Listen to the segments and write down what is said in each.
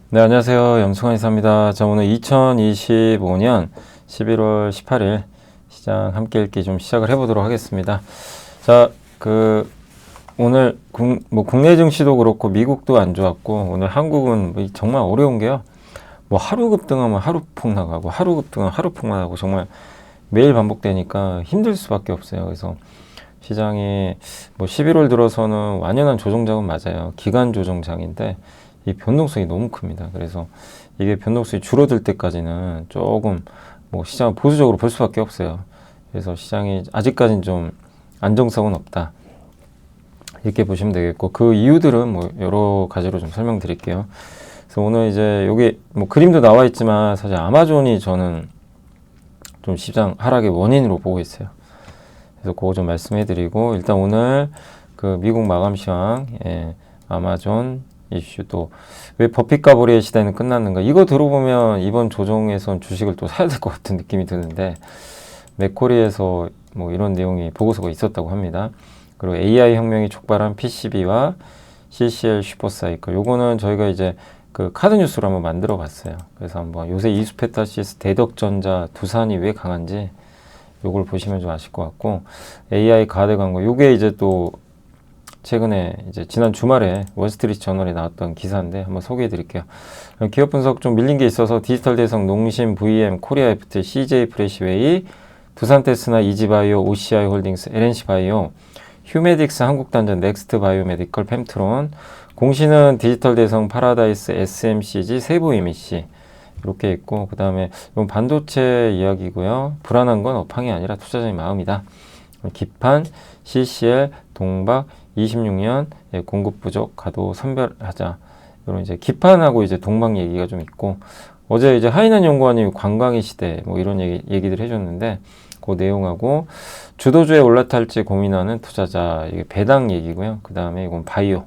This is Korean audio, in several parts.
네, 안녕하세요. 염승환 이사입니다. 자, 오늘 2025년 11월 18일 시장 함께 읽기 좀 시작을 해보도록 하겠습니다. 자, 오늘 국내 증시도 그렇고 미국도 안 좋았고 오늘 한국은 정말 어려운 게요. 하루 급등하면 하루 폭락하고 하루 급등하면 하루 폭락하고 정말 매일 반복되니까 힘들 수밖에 없어요. 그래서 시장이 11월 들어서는 완연한 조정장은 맞아요. 기간 조정장인데 이 변동성이 너무 큽니다. 그래서 이게 변동성이 줄어들 때까지는 조금 시장을 보수적으로 볼 수밖에 없어요. 그래서 시장이 아직까지는 좀 안정성은 없다. 이렇게 보시면 되겠고, 그 이유들은 여러 가지로 좀 설명드릴게요. 그래서 오늘 이제 여기 그림도 나와 있지만 사실 아마존이 저는 좀 시장 하락의 원인으로 보고 있어요. 그래서 그거 좀 말씀해드리고, 일단 오늘 그 미국 마감 시황, 아마존 이슈, 또 왜 버핏 가브리엘 시대는 끝났는가, 이거 들어보면 이번 조정에선 주식을 또 사야 될 것 같은 느낌이 드는데, 맥코리에서 이런 내용이 보고서가 있었다고 합니다. 그리고 AI 혁명이 촉발한 PCB와 CCL 슈퍼사이클, 요거는 저희가 이제 그 카드 뉴스로 한번 만들어 봤어요. 그래서 한번 요새 이수페타시스, 대덕전자, 두산이 왜 강한지 요걸 보시면 좀 아실 것 같고, AI 가드 광고, 요게 이제 또 최근에 이제 지난 주말에 월스트리트 저널에 나왔던 기사인데 한번 소개해 드릴게요. 기업 분석 좀 밀린 게 있어서 디지털 대성, 농심, VM, 코리아 FT, CJ 프레시웨이, 두산테스나, 이지바이오, OCI 홀딩스, LNC 바이오, 휴메딕스, 한국단전, 넥스트 바이오메디컬, 펜트론, 공시는 디지털 대성, 파라다이스, SMCG, 세부 이미시 이렇게 있고, 그 다음에 이건 반도체 이야기고요. 불안한 건 업황이 아니라 투자자의 마음이다. 기판, CCL, 동박, 26년 공급 부족, 가도 선별하자. 이런 이제 기판하고 이제 동박 얘기가 좀 있고, 어제 이제 하이난 연구원이 관광의 시대 이런 얘기들 해줬는데, 그 내용하고 주도주에 올라탈지 고민하는 투자자, 이게 배당 얘기고요. 그 다음에 이건 바이오,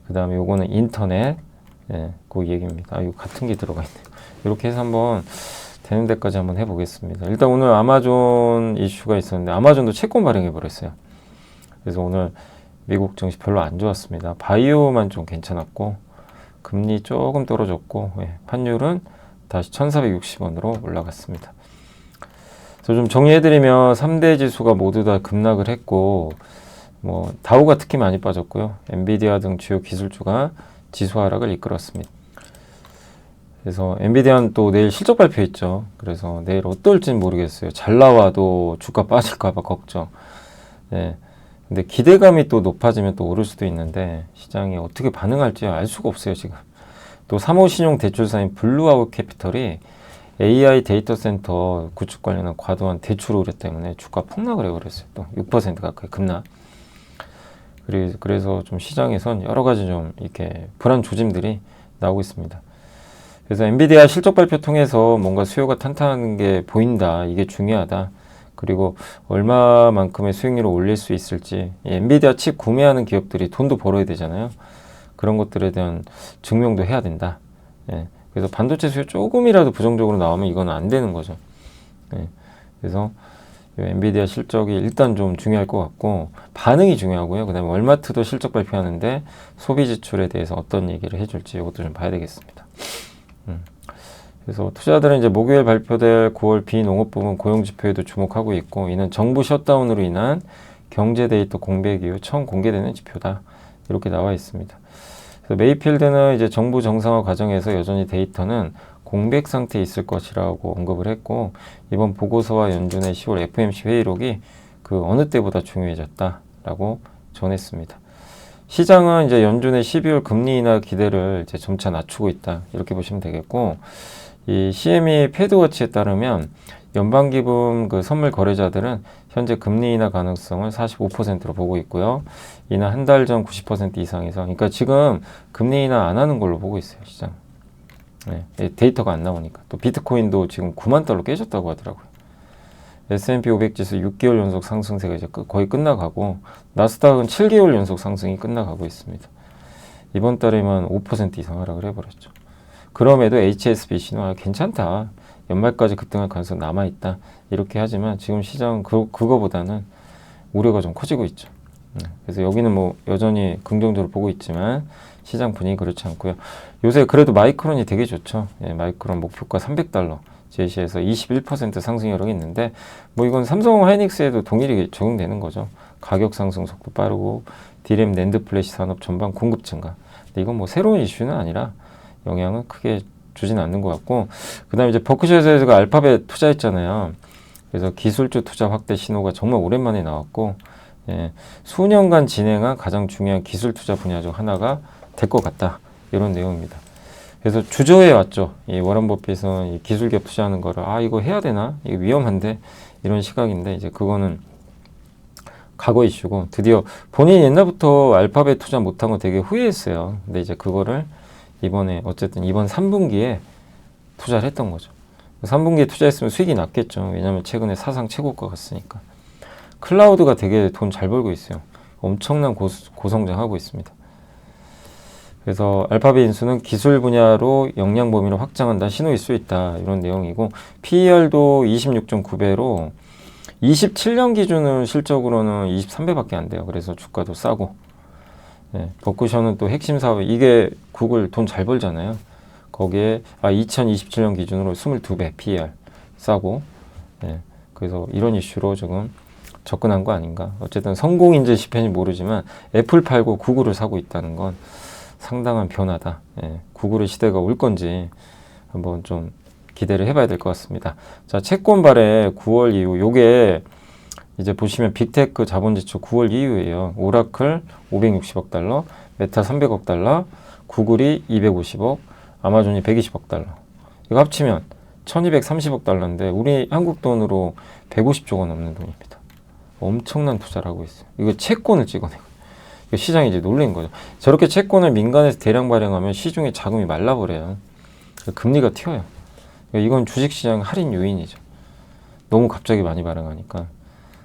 그 다음에 요거는 인터넷, 그 얘기입니다. 이거 같은 게 들어가 있네요. 이렇게 해서 한번 되는 데까지 한번 해보겠습니다. 일단 오늘 아마존 이슈가 있었는데 아마존도 채권 발행해 버렸어요. 그래서 오늘 미국 증시 별로 안 좋았습니다. 바이오만 좀 괜찮았고, 금리 조금 떨어졌고, 환율은 다시 1460원으로 올라갔습니다. 그래서 좀 정리해드리면 3대 지수가 모두 다 급락을 했고, 다우가 특히 많이 빠졌고요. 엔비디아 등 주요 기술주가 지수 하락을 이끌었습니다. 그래서 엔비디아는 또 내일 실적 발표했죠. 그래서 내일 어떨지는 모르겠어요. 잘 나와도 주가 빠질까봐 걱정. 근데 기대감이 또 높아지면 또 오를 수도 있는데 시장이 어떻게 반응할지 알 수가 없어요, 지금. 또 3호 신용 대출사인 블루아웃 캐피털이 AI 데이터 센터 구축 관련한 과도한 대출 우려 때문에 주가 폭락을 해버렸어요. 또 6% 가까이 급락. 그래서 좀 시장에선 여러 가지 좀 이렇게 불안 조짐들이 나오고 있습니다. 그래서 엔비디아 실적 발표 통해서 뭔가 수요가 탄탄한 게 보인다. 이게 중요하다. 그리고 얼마만큼의 수익률을 올릴 수 있을지, 엔비디아 칩 구매하는 기업들이 돈도 벌어야 되잖아요. 그런 것들에 대한 증명도 해야 된다. 그래서 반도체 수요 조금이라도 부정적으로 나오면 이건 안 되는 거죠. 그래서 엔비디아 실적이 일단 좀 중요할 것 같고, 반응이 중요하고요. 그 다음에 월마트도 실적 발표하는데 소비 지출에 대해서 어떤 얘기를 해줄지 이것도 좀 봐야 되겠습니다. 그래서 투자자들은 이제 목요일 발표될 9월 비농업 부문 고용지표에도 주목하고 있고, 이는 정부 셧다운으로 인한 경제 데이터 공백 이후 처음 공개되는 지표다. 이렇게 나와 있습니다. 그래서 메이필드는 이제 정부 정상화 과정에서 여전히 데이터는 공백 상태에 있을 것이라고 언급을 했고, 이번 보고서와 연준의 10월 FOMC 회의록이 그 어느 때보다 중요해졌다라고 전했습니다. 시장은 이제 연준의 12월 금리 인하 기대를 이제 점차 낮추고 있다. 이렇게 보시면 되겠고, 이 CME 패드워치에 따르면 연방기금 그 선물 거래자들은 현재 금리 인하 가능성을 45%로 보고 있고요. 이는 한 달 전 90% 이상에서, 그러니까 지금 금리 인하 안 하는 걸로 보고 있어요, 시장. 데이터가 안 나오니까. 또 비트코인도 지금 9만 달러 깨졌다고 하더라고요. S&P 500 지수 6개월 연속 상승세가 이제 거의 끝나가고, 나스닥은 7개월 연속 상승이 끝나가고 있습니다. 이번 달에만 5% 이상 하락을 해버렸죠. 그럼에도 HSBC는 괜찮다. 연말까지 급등할 가능성 남아있다. 이렇게 하지만 지금 시장은 그거보다는 우려가 좀 커지고 있죠. 그래서 여기는 뭐 여전히 긍정적으로 보고 있지만 시장 분위기 그렇지 않고요. 요새 그래도 마이크론이 되게 좋죠. 예, 마이크론 목표가 $300 제시해서 21% 상승 여력이 있는데 뭐 이건 삼성 하이닉스에도 동일하게 적용되는 거죠. 가격 상승 속도 빠르고 디램 낸드 플래시 산업 전반 공급 증가. 근데 이건 뭐 새로운 이슈는 아니라 영향은 크게 주진 않는 것 같고, 그 다음에 이제 버크셔에서 알파벳 투자했잖아요. 그래서 기술주 투자 확대 신호가 정말 오랜만에 나왔고, 예, 수년간 진행한 가장 중요한 기술 투자 분야 중 하나가 될 것 같다. 이런 내용입니다. 그래서 주저해 왔죠. 이 워런 버핏은 이 기술 기업 투자하는 거를 이거 해야 되나? 이거 위험한데? 이런 시각인데 이제 그거는 과거 이슈고, 드디어 본인이 옛날부터 알파벳 투자 못한 거 되게 후회했어요. 근데 이제 그거를 이번에 어쨌든 이번 3분기에 투자를 했던 거죠. 3분기에 투자했으면 수익이 났겠죠. 왜냐하면 최근에 사상 최고가 갔으니까. 클라우드가 되게 돈 잘 벌고 있어요. 엄청난 고성장하고 있습니다. 그래서 알파벳 인수는 기술 분야로 역량 범위를 확장한다, 신호일 수 있다, 이런 내용이고, PER도 26.9배로 27년 기준으로 실적으로는 23배밖에 안 돼요. 그래서 주가도 싸고, 네, 버크셔는 또 핵심 사업, 이게 구글 돈 잘 벌잖아요. 거기에 2027년 기준으로 22배 PER 싸고, 네, 그래서 이런 이슈로 지금 접근한 거 아닌가. 어쨌든 성공인지 실패인지 모르지만 애플 팔고 구글을 사고 있다는 건 상당한 변화다. 예, 구글의 시대가 올 건지 한번 좀 기대를 해봐야 될 것 같습니다. 자, 채권 발행 9월 이후, 요게 이제 보시면 빅테크 자본 지출 9월 이후예요. 오라클 560억 달러, 메타 300억 달러, 구글이 250억, 아마존이 120억 달러. 이거 합치면 1230억 달러인데 우리 한국 돈으로 150조 원 넘는 돈입니다. 엄청난 투자를 하고 있어요. 이거 채권을 찍어내고. 시장이 이제 놀란 거죠. 저렇게 채권을 민간에서 대량 발행하면 시중에 자금이 말라버려요. 금리가 튀어요. 이건 주식시장 할인 요인이죠. 너무 갑자기 많이 발행하니까.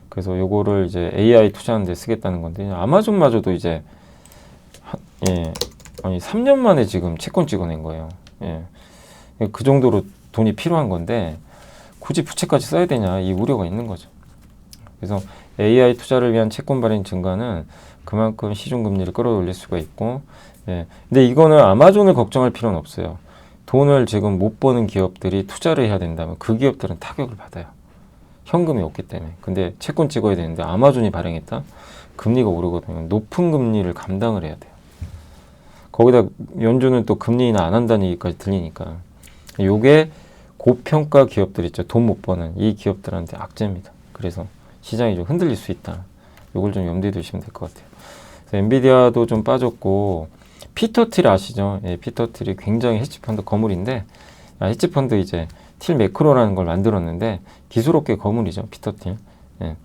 그래서 요거를 이제 AI 투자하는 데 쓰겠다는 건데, 아마존마저도 이제 3년 만에 지금 채권 찍어낸 거예요. 예. 그 정도로 돈이 필요한 건데 굳이 부채까지 써야 되냐, 이 우려가 있는 거죠. 그래서 AI 투자를 위한 채권 발행 증가는 그만큼 시중 금리를 끌어올릴 수가 있고, 예. 근데 이거는 아마존을 걱정할 필요는 없어요. 돈을 지금 못 버는 기업들이 투자를 해야 된다면 그 기업들은 타격을 받아요. 현금이 없기 때문에. 근데 채권 찍어야 되는데 아마존이 발행했다? 금리가 오르거든요. 높은 금리를 감당을 해야 돼요. 거기다 연준은 또 금리 인하 안 한다는 얘기까지 들리니까. 요게 고평가 기업들 있죠. 돈 못 버는 이 기업들한테 악재입니다. 그래서 시장이 좀 흔들릴 수 있다. 요걸 좀 염두에 두시면 될 것 같아요. 그래서 엔비디아도 좀 빠졌고, 피터 틸 아시죠? 예, 피터 틸이 굉장히 헤지펀드 거물인데, 헤지펀드 이제 틸 매크로라는 걸 만들었는데 기술업계 거물이죠, 피터 틸. 예.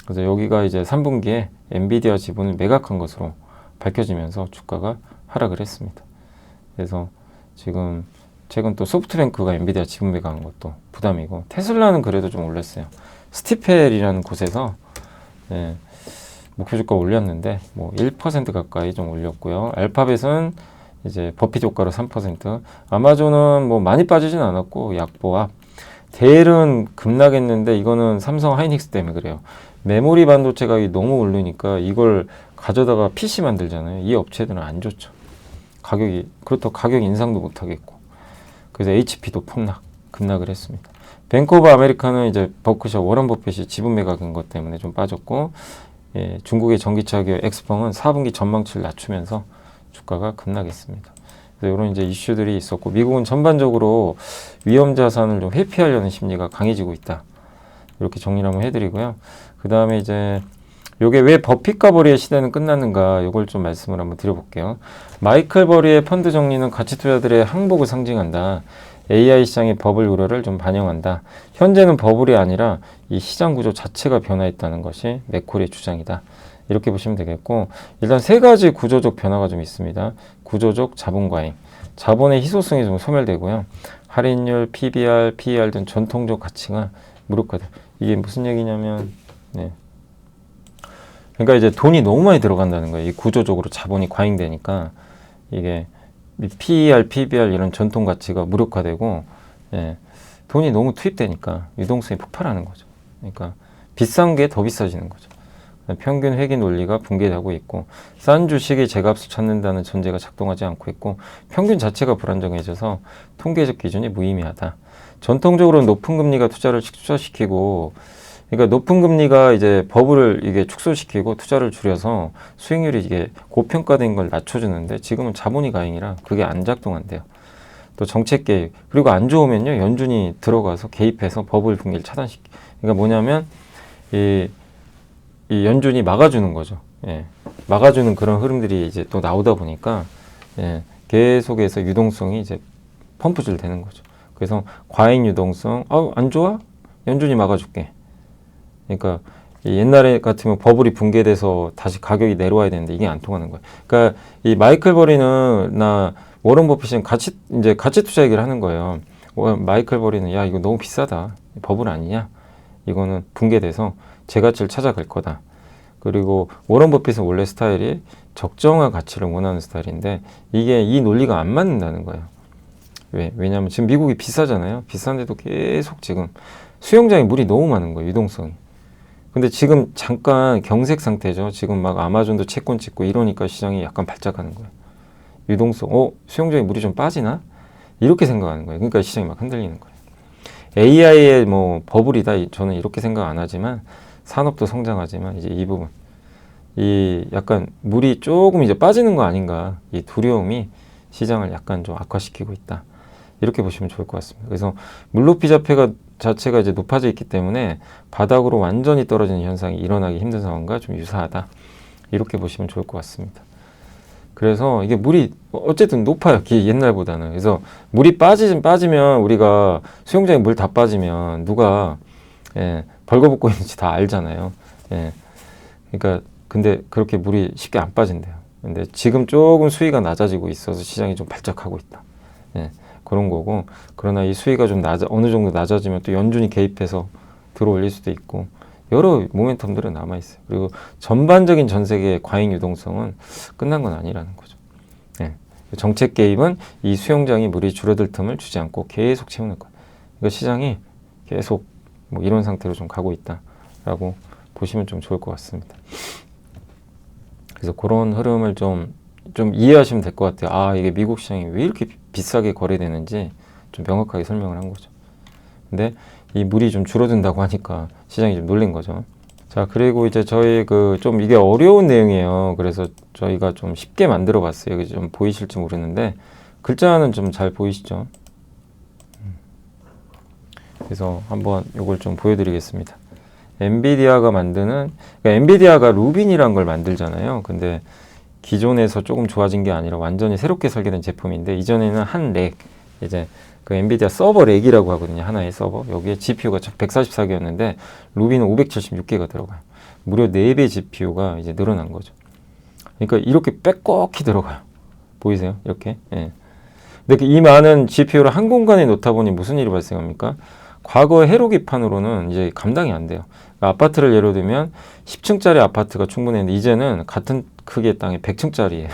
그래서 여기가 이제 3분기에 엔비디아 지분을 매각한 것으로 밝혀지면서 주가가 하락을 했습니다. 그래서 지금 최근 또 소프트뱅크가 엔비디아 지분 매각한 것도 부담이고, 테슬라는 그래도 좀 올랐어요. 스티펠이라는 곳에서 예, 목표 주가 올렸는데 뭐 1% 가까이 좀 올렸고요. 알파벳은 이제 버핏 효과로 3%, 아마존은 뭐 많이 빠지진 않았고 약보합. 델은 급락했는데 이거는 삼성 하이닉스 때문에 그래요. 메모리 반도체 가격이 너무 오르니까 이걸 가져다가 PC 만들잖아요. 이 업체들은 안 좋죠. 가격이, 그렇다고 가격 인상도 못 하겠고. 그래서 HP도 급락을 했습니다. 뱅크 오브 아메리카는 이제 버크셔 워런 버핏이 지분 매각인 것 때문에 좀 빠졌고, 예, 중국의 전기차 기업 엑스펑은 4분기 전망치를 낮추면서 주가가 급락했습니다. 그래서 이런 이제 이슈들이 있었고, 미국은 전반적으로 위험 자산을 좀 회피하려는 심리가 강해지고 있다. 이렇게 정리를 한번 해드리고요. 그 다음에 이제 요게 왜 버핏과 버리의 시대는 끝났는가, 요걸 좀 말씀을 한번 드려볼게요. 마이클 버리의 펀드 정리는 가치 투자들의 항복을 상징한다. AI 시장의 버블 우려를 좀 반영한다. 현재는 버블이 아니라 이 시장 구조 자체가 변화했다는 것이 맥콜의 주장이다. 이렇게 보시면 되겠고, 일단 세 가지 구조적 변화가 좀 있습니다. 구조적 자본 과잉, 자본의 희소성이 좀 소멸되고요. 할인율, PBR, PER 등 전통적 가치가 무력화돼. 이게 무슨 얘기냐면, 네. 그러니까 이제 돈이 너무 많이 들어간다는 거예요. 이 구조적으로 자본이 과잉되니까 이게 PER, PBR 이런 전통 가치가 무력화되고, 예, 돈이 너무 투입되니까 유동성이 폭발하는 거죠. 그러니까 비싼 게 더 비싸지는 거죠. 평균 회귀 논리가 붕괴되고 있고, 싼 주식이 제값을 찾는다는 전제가 작동하지 않고 있고, 평균 자체가 불안정해져서 통계적 기준이 무의미하다. 전통적으로 높은 금리가 투자를 축소시키고, 그러니까 높은 금리가 이제 버블을 이게 축소시키고 투자를 줄여서 수익률이 이게 고평가된 걸 낮춰주는데, 지금은 자본이 가잉이라 그게 안 작동한대요. 또 정책 개입, 그리고 안 좋으면요 연준이 들어가서 개입해서 버블 붕괴를 차단시키. 그러니까 뭐냐면 이 연준이 막아주는 거죠. 예. 막아주는 그런 흐름들이 이제 또 나오다 보니까, 예. 계속해서 유동성이 이제 펌프질 되는 거죠. 그래서 과잉 유동성, 안 좋아? 연준이 막아줄게. 그러니까 옛날에 같으면 버블이 붕괴돼서 다시 가격이 내려와야 되는데 이게 안 통하는 거예요. 그러니까 이 마이클 버리나 워런 버핏은 가치 투자 얘기를 하는 거예요. 마이클 버리는 야 이거 너무 비싸다. 버블 아니냐? 이거는 붕괴돼서 제 가치를 찾아갈 거다. 그리고 워런 버핏은 원래 스타일이 적정한 가치를 원하는 스타일인데 이게 이 논리가 안 맞는다는 거예요. 왜냐하면 지금 미국이 비싸잖아요. 비싼데도 계속 지금 수영장에 물이 너무 많은 거예요. 유동성이. 근데 지금 잠깐 경색 상태죠. 지금 막 아마존도 채권 찍고 이러니까 시장이 약간 발작하는 거예요. 유동성, 수영장에 물이 좀 빠지나? 이렇게 생각하는 거예요. 그러니까 시장이 막 흔들리는 거예요. AI의 뭐 버블이다. 저는 이렇게 생각 안 하지만 산업도 성장하지만 이제 이 부분, 이 약간 물이 조금 이제 빠지는 거 아닌가, 이 두려움이 시장을 약간 좀 악화시키고 있다. 이렇게 보시면 좋을 것 같습니다. 그래서 물높이 자체가 이제 높아져 있기 때문에 바닥으로 완전히 떨어지는 현상이 일어나기 힘든 상황과 좀 유사하다. 이렇게 보시면 좋을 것 같습니다. 그래서 이게 물이 어쨌든 높아요. 옛날보다는. 그래서 물이 빠지면 우리가 수영장에 물 다 빠지면 누가 벌거벗고 있는지 다 알잖아요. 그러니까 근데 그렇게 물이 쉽게 안 빠진대요. 근데 지금 조금 수위가 낮아지고 있어서 시장이 좀 발작하고 있다. 그런 거고, 그러나 이 수위가 좀 어느 정도 낮아지면 또 연준이 개입해서 들어올릴 수도 있고 여러 모멘텀들은 남아있어요. 그리고 전반적인 전 세계의 과잉 유동성은 끝난 건 아니라는 거죠. 정책 개입은 이 수영장이 물이 줄어들 틈을 주지 않고 계속 채우는 거예요. 그러니까 시장이 계속 뭐 이런 상태로 좀 가고 있다라고 보시면 좀 좋을 것 같습니다. 그래서 그런 흐름을 좀 이해하시면 될 것 같아요. 이게 미국 시장이 왜 이렇게 비싸게 거래되는지 좀 명확하게 설명을 한 거죠. 근데 이 물이 좀 줄어든다고 하니까 시장이 좀 놀린 거죠. 자, 그리고 이제 저희 좀 이게 어려운 내용이에요. 그래서 저희가 좀 쉽게 만들어 봤어요. 여기 좀 보이실지 모르는데 글자는 좀 잘 보이시죠? 그래서 한번 이걸 좀 보여드리겠습니다. 엔비디아가 그러니까 엔비디아가 루빈이란 걸 만들잖아요. 근데 기존에서 조금 좋아진 게 아니라 완전히 새롭게 설계된 제품인데, 이전에는 한 렉, 이제 그 엔비디아 서버 렉이라고 하거든요. 하나의 서버. 여기에 GPU가 144개였는데 루비는 576개가 들어가요. 무려 4배 GPU가 이제 늘어난 거죠. 그러니까 이렇게 빼곡히 들어가요. 보이세요? 이렇게. 근데 이 많은 GPU를 한 공간에 놓다 보니 무슨 일이 발생합니까? 과거 회로기판으로는 이제 감당이 안 돼요. 그러니까 아파트를 예로 들면 10층짜리 아파트가 충분했는데 이제는 같은 크기의 땅에 100층짜리예요.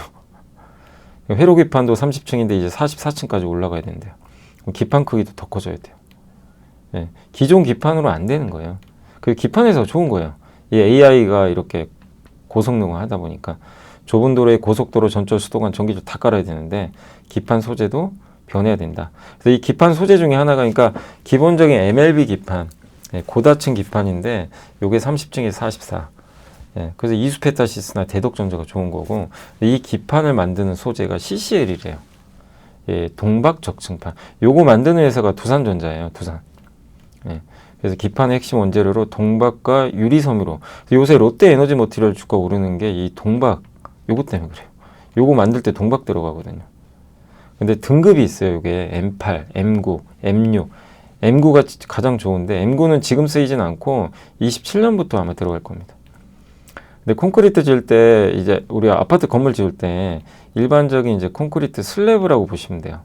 회로기판도 30층인데 이제 44층까지 올라가야 된대요. 기판 크기도 더 커져야 돼요. 기존 기판으로 안 되는 거예요. 그 기판에서 좋은 거예요. 이 AI가 이렇게 고성능을 하다 보니까 좁은 도로에 고속도로 전철 수도관 전기줄 다 깔아야 되는데 기판 소재도 변해야 된다. 그래서 이 기판 소재 중에 하나가, 그러니까 기본적인 MLB 기판, 고다층 기판인데 요게 30층에서 44. 그래서 이수페타시스나 대덕전자가 좋은 거고, 이 기판을 만드는 소재가 CCL이래요. 동박적층판. 요거 만드는 회사가 두산전자예요. 두산. 그래서 기판의 핵심 원재료로 동박과 유리섬유로. 요새 롯데 에너지 머티리얼 주가 오르는 게 이 동박, 요거 때문에 그래요. 요거 만들 때 동박 들어가거든요. 근데 등급이 있어요. 이게 M8, M9, M6. M9가 가장 좋은데 M9는 지금 쓰이진 않고 27년부터 아마 들어갈 겁니다. 근데 콘크리트 지을 때, 이제 우리 아파트 건물 지을 때 일반적인 이제 콘크리트 슬래브라고 보시면 돼요.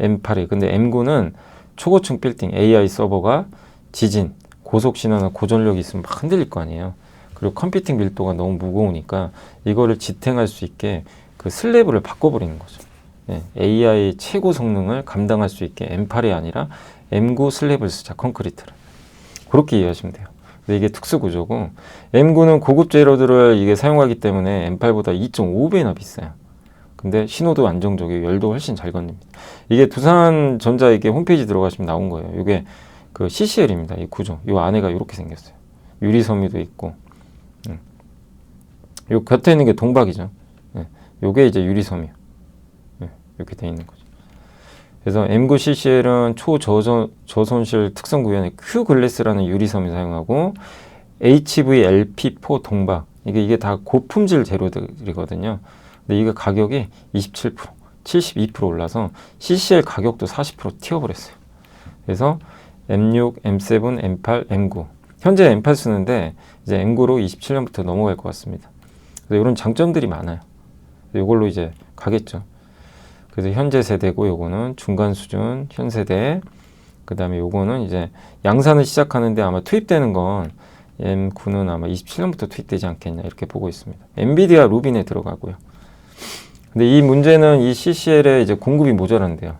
M8이. 근데 M9는 초고층 빌딩, AI 서버가 지진, 고속신호나 고전력이 있으면 막 흔들릴 거 아니에요. 그리고 컴퓨팅 밀도가 너무 무거우니까 이거를 지탱할 수 있게 그 슬래브를 바꿔버리는 거죠. AI 최고 성능을 감당할 수 있게 M8이 아니라 M9 슬래브를 쓰자, 콘크리트를. 그렇게 이해하시면 돼요. 근데 이게 특수 구조고 M9는 고급 재료들을 이게 사용하기 때문에 M8보다 2.5배나 비싸요. 근데 신호도 안정적이고 열도 훨씬 잘 건립니다. 이게 두산전자 이게 홈페이지 들어가시면 나온 거예요. 이게 그 CCL입니다. 이 구조. 이 안에가 이렇게 생겼어요. 유리 섬유도 있고, 요 곁에 있는 게 동박이죠. 요게 이제 유리 섬유. 이렇게 돼 있는 거죠. 그래서 M9 CCL은 초저손실 특성 구현의 Q글래스라는 유리 섬유 사용하고 HVLP4 동박. 이게 다 고품질 재료들이거든요. 근데 이거 가격이 27%, 72% 올라서 CCL 가격도 40% 튀어버렸어요. 그래서 M6, M7, M8, M9. 현재 M8 쓰는데 이제 M9로 27년부터 넘어갈 것 같습니다. 그래서 이런 장점들이 많아요. 이걸로 이제 가겠죠. 그래서 현재 세대고 요거는 중간 수준 현 세대. 그 다음에 요거는 이제 양산을 시작하는데 아마 투입되는 건 M9는 아마 27년부터 투입되지 않겠냐 이렇게 보고 있습니다. 엔비디아 루빈에 들어가고요. 근데 이 문제는 이 CCL에 이제 공급이 모자란데요.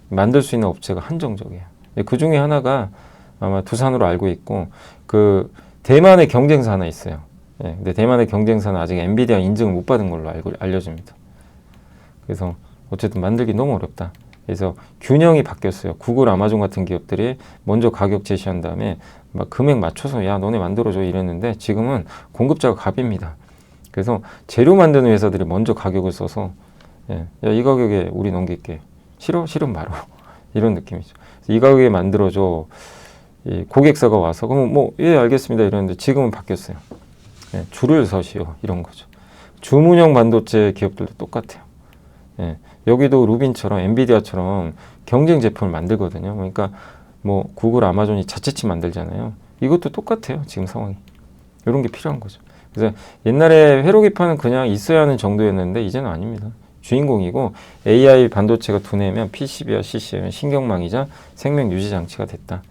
만들 수 있는 업체가 한정적이에요. 그 중에 하나가 아마 두산으로 알고 있고, 그 대만의 경쟁사 하나 있어요. 근데 대만의 경쟁사는 아직 엔비디아 인증을 못 받은 걸로 알려집니다. 그래서 어쨌든 만들기 너무 어렵다. 그래서 균형이 바뀌었어요. 구글, 아마존 같은 기업들이 먼저 가격 제시한 다음에 막 금액 맞춰서 야 너네 만들어줘 이랬는데 지금은 공급자가 갑입니다. 그래서 재료 만드는 회사들이 먼저 가격을 써서 야 이 가격에 우리 넘길게. 싫어? 싫으면 말어. 이런 느낌이죠. 이 가격에 만들어줘. 이 고객사가 와서 그럼 뭐 예 알겠습니다 이러는데 지금은 바뀌었어요. 줄을 서시오 이런 거죠. 주문형 반도체 기업들도 똑같아요. 여기도 루빈처럼 엔비디아처럼 경쟁 제품을 만들거든요. 그러니까 뭐 구글, 아마존이 자체칩 만들잖아요. 이것도 똑같아요. 지금 상황이. 이런 게 필요한 거죠. 그래서 옛날에 회로기판은 그냥 있어야 하는 정도였는데 이제는 아닙니다. 주인공이고 AI 반도체가 두뇌면 PCB와 CC는 신경망이자 생명 유지 장치가 됐다.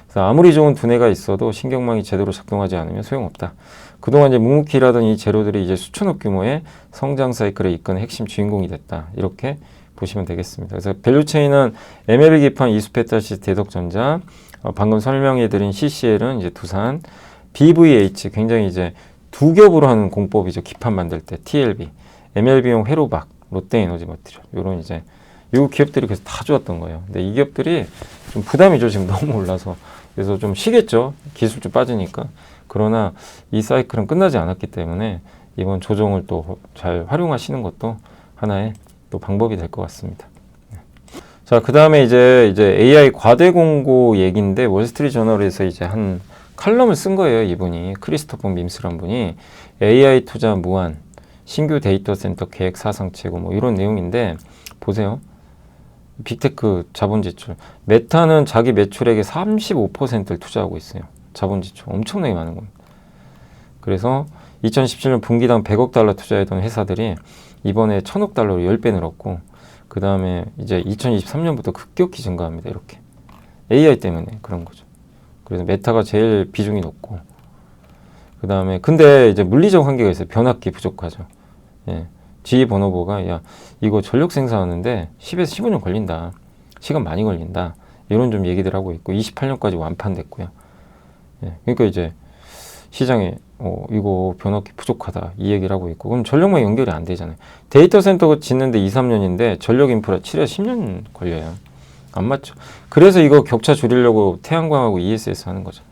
그래서 아무리 좋은 두뇌가 있어도 신경망이 제대로 작동하지 않으면 소용없다. 그동안 이제 묵묵히 일하던 이 재료들이 이제 수천억 규모의 성장 사이클에 이끄는 핵심 주인공이 됐다. 이렇게 보시면 되겠습니다. 그래서 밸류체인은 MLB 기판 이수페타시 대덕전자, 방금 설명해드린 CCL은 이제 두산, BVH 굉장히 이제 두 겹으로 하는 공법이죠. 기판 만들 때 TLB, MLB용 회로박, 롯데에너지 머티리얼 이런 이제 이 기업들이 그래서 다 좋았던 거예요. 근데 이 기업들이 좀 부담이죠. 지금 너무 올라서. 그래서 좀 쉬겠죠. 기술 좀 빠지니까. 그러나 이 사이클은 끝나지 않았기 때문에 이번 조정을 또 잘 활용하시는 것도 하나의 또 방법이 될 것 같습니다. 자, 그 다음에 이제 AI 과대 공고 얘기인데 월스트리트 저널에서 이제 한 칼럼을 쓴 거예요. 이분이 크리스토퍼 밈스란 분이 AI 투자 무한 신규 데이터 센터 계획 사상 최고 뭐 이런 내용인데 보세요. 빅테크 자본 지출. 메타는 자기 매출액의 35%를 투자하고 있어요. 자본 지출 엄청나게 많은 겁니다. 그래서 2017년 분기당 100억 달러 투자했던 회사들이 이번에 1000억 달러로 10배 늘었고 그 다음에 이제 2023년부터 급격히 증가합니다. 이렇게 AI 때문에 그런 거죠. 그래서 메타가 제일 비중이 높고 그 다음에 근데 이제 물리적 한계가 있어요. 변압기 부족하죠. GE 버너보가 야 이거 전력 생산하는데 10에서 15년 걸린다. 시간 많이 걸린다. 이런 좀 얘기들 하고 있고 28년까지 완판됐고요. 그러니까 이제 시장에 이거 변압기 부족하다 이 얘기를 하고 있고 그럼 전력만 연결이 안 되잖아요. 데이터 센터 짓는데 2, 3년인데 전력 인프라 7에서 10년 걸려요. 안 맞죠. 그래서 이거 격차 줄이려고 태양광하고 ESS 하는 거잖아요.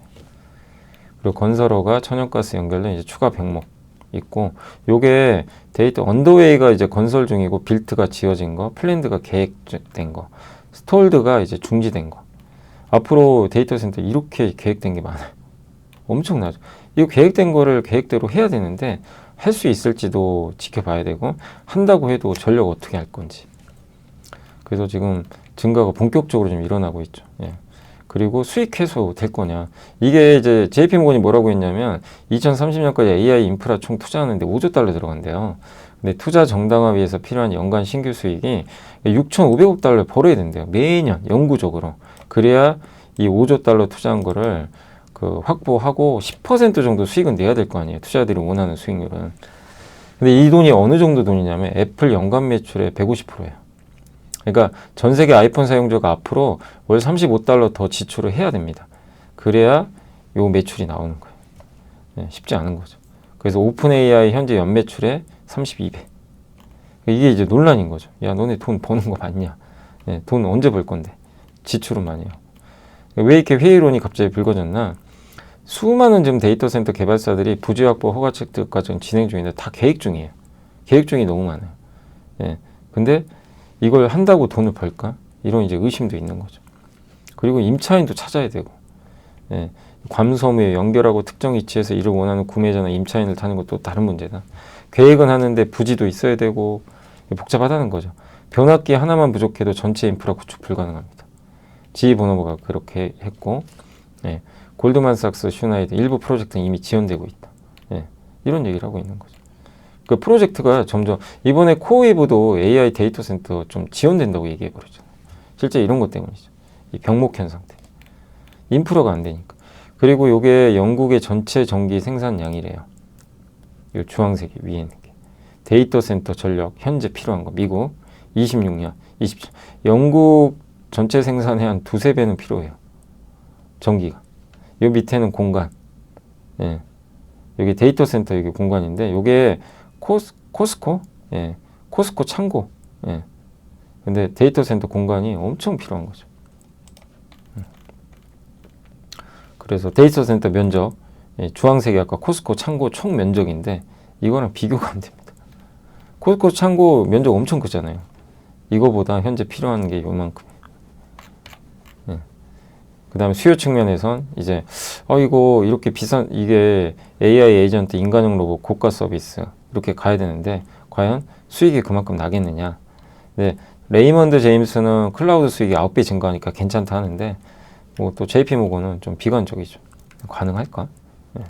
그리고 건설허가 천연가스 연결된 이제 추가 병목 있고 요게 데이터 언더웨이가 이제 건설 중이고 빌트가 지어진 거, 플랜드가 계획된 거, 스톨드가 이제 중지된 거. 앞으로 데이터 센터 이렇게 계획된 게 많아요. 엄청나죠. 이거 계획된 거를 계획대로 해야 되는데 할 수 있을지도 지켜봐야 되고 한다고 해도 전력 어떻게 할 건지. 그래서 지금 증가가 본격적으로 좀 일어나고 있죠. 그리고 수익 해소 될 거냐. 이게 이제 JP모건이 뭐라고 했냐면 2030년까지 AI 인프라 총 투자하는데 5조 달러 들어간대요. 근데 투자 정당화 위해서 필요한 연간 신규 수익이 6,500억 달러 벌어야 된대요. 매년 영구적으로. 그래야 이 5조 달러 투자한 거를 확보하고 10% 정도 수익은 내야 될 거 아니에요. 투자자들이 원하는 수익률은. 근데 이 돈이 어느 정도 돈이냐면 애플 연간 매출의 150%예요. 그러니까 전 세계 아이폰 사용자가 앞으로 월 35달러 더 지출을 해야 됩니다. 그래야 요 매출이 나오는 거예요. 예, 쉽지 않은 거죠. 그래서 오픈 AI 현재 연매출의 32배. 이게 이제 논란인 거죠. 야, 너네 돈 버는 거 맞냐? 예, 돈 언제 벌 건데? 지출은 많이 해요. 왜 이렇게 회의론이 갑자기 불거졌나? 수많은 지금 데이터 센터 개발사들이 부지 확보 허가책들까지 진행 중인데 다 계획 중이에요. 계획 중이 너무 많아요. 예. 근데 이걸 한다고 돈을 벌까? 이런 이제 의심도 있는 거죠. 그리고 임차인도 찾아야 되고, 예. 괌섬에 연결하고 특정 위치에서 이를 원하는 구매자나 임차인을 타는 것도 다른 문제다. 계획은 하는데 부지도 있어야 되고 복잡하다는 거죠. 변압기 하나만 부족해도 전체 인프라 구축 불가능합니다. 지휘본업가 그렇게 했고, 예. 골드만삭스, 슈나이더 일부 프로젝트는 이미 지연되고 있다. 예. 이런 얘기를 하고 있는 거죠. 그 프로젝트가 점점 이번에 코웨이브도 AI 데이터 센터 좀 지연된다고 얘기해 버렸죠. 실제 이런 것 때문이죠. 이 병목 현상 때문에. 인프라가 안 되니까. 그리고 이게 영국의 전체 전기 생산량이래요. 이 주황색이 위에 있는 게. 데이터 센터 전력 현재 필요한 거. 미국 26년, 27. 영국 전체 생산의 한 두세 배는 필요해요. 전기가. 요 밑에는 공간. 예. 여기 데이터 센터 여기 공간인데 요게 코스코? 예. 코스코 창고. 예. 근데 데이터 센터 공간이 엄청 필요한 거죠. 그래서 데이터 센터 면적, 예. 주황색이 아까 코스코 창고 총 면적인데 이거랑 비교가 안 됩니다. 코스코 창고 면적 엄청 크잖아요. 이거보다 현재 필요한 게 요만큼. 그 다음에 수요 측면에선 이제 이거 이렇게 비싼 이게 AI 에이전트 인간형 로봇 고가 서비스 이렇게 가야 되는데 과연 수익이 그만큼 나겠느냐. 네, 레이먼드 제임스는 클라우드 수익이 9배 증가하니까 괜찮다 하는데 뭐 또 JP 모건은 좀 비관적이죠. 가능할까? 네,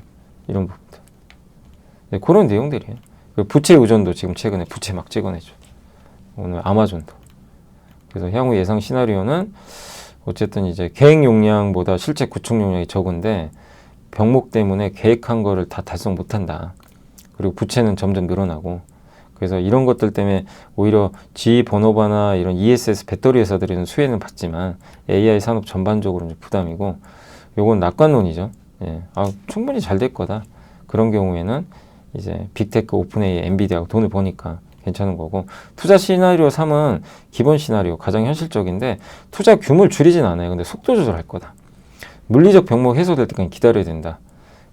이런 부분들. 네, 그런 내용들이에요. 부채 의존도 지금 최근에 부채 막 찍어내죠. 오늘 아마존도. 그래서 향후 예상 시나리오는 어쨌든 이제 계획 용량보다 실제 구축 용량이 적은데 병목 때문에 계획한 거를 다 달성 못한다. 그리고 부채는 점점 늘어나고 그래서 이런 것들 때문에 오히려 GE 버노바나 이런 ESS 배터리 회사들은 수혜는 받지만 AI 산업 전반적으로는 부담이고 요건 낙관론이죠. 예. 충분히 잘 될 거다. 그런 경우에는 이제 빅테크, 오픈AI, 엔비디아하고 돈을 버니까 괜찮은 거고 투자 시나리오 3은 기본 시나리오 가장 현실적인데 투자 규모를 줄이진 않아요. 근데 속도 조절할 거다. 물리적 병목 해소될 때까지 기다려야 된다.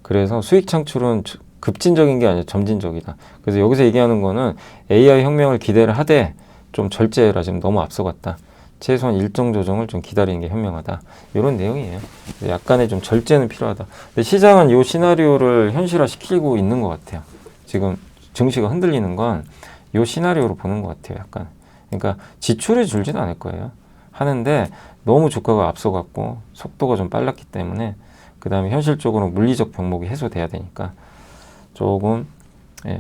그래서 수익 창출은 급진적인 게 아니라 점진적이다. 그래서 여기서 얘기하는 거는 AI 혁명을 기대를 하되 좀 절제해라. 지금 너무 앞서갔다. 최소한 일정 조정을 좀 기다리는 게 현명하다. 이런 내용이에요. 약간의 좀 절제는 필요하다. 근데 시장은 이 시나리오를 현실화시키고 있는 것 같아요. 지금 증시가 흔들리는 건 이 시나리오로 보는 것 같아요. 약간. 그러니까 지출이 줄진 않을 거예요. 하는데 너무 주가가 앞서갔고 속도가 좀 빨랐기 때문에 그 다음에 현실적으로 물리적 병목이 해소돼야 되니까 조금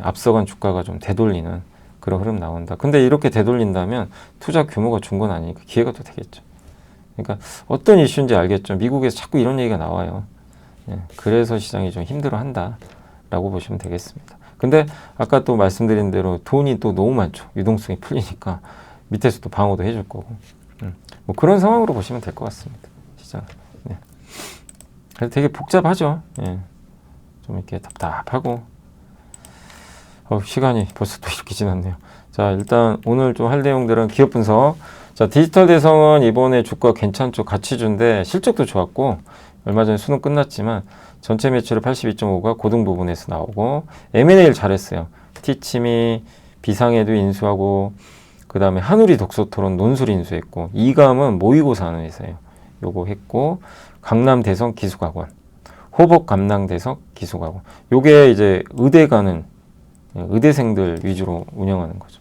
앞서간 주가가 좀 되돌리는 그런 흐름 나온다. 근데 이렇게 되돌린다면 투자 규모가 준 건 아니니까 기회가 또 되겠죠. 그러니까 어떤 이슈인지 알겠죠. 미국에서 자꾸 이런 얘기가 나와요. 그래서 시장이 좀 힘들어한다 라고 보시면 되겠습니다. 근데 아까 또 말씀드린 대로 돈이 또 너무 많죠. 유동성이 풀리니까 밑에서 또 방어도 해줄 거고. 뭐 그런 상황으로 보시면 될 것 같습니다. 시장. 네. 그래서 되게 복잡하죠. 예. 좀 이렇게 답답하고. 시간이 벌써 또 이렇게 지났네요. 자, 일단 오늘 좀 할 내용들은 기업 분석. 자, 디지털 대성은 이번에 주가 괜찮죠. 가치주인데 실적도 좋았고 얼마 전에 수능 끝났지만 전체 매출의 82.5가 고등 부분에서 나오고 M&A를 잘했어요. 티침이 비상에도 인수하고 그 다음에 한우리 독서토론 논술 인수했고 이감은 모의고사 하는 회사예요. 요거 했고 강남 대성 기숙학원, 호복 감낭 대성 기숙학원. 요게 이제 의대 가는 의대생들 위주로 운영하는 거죠.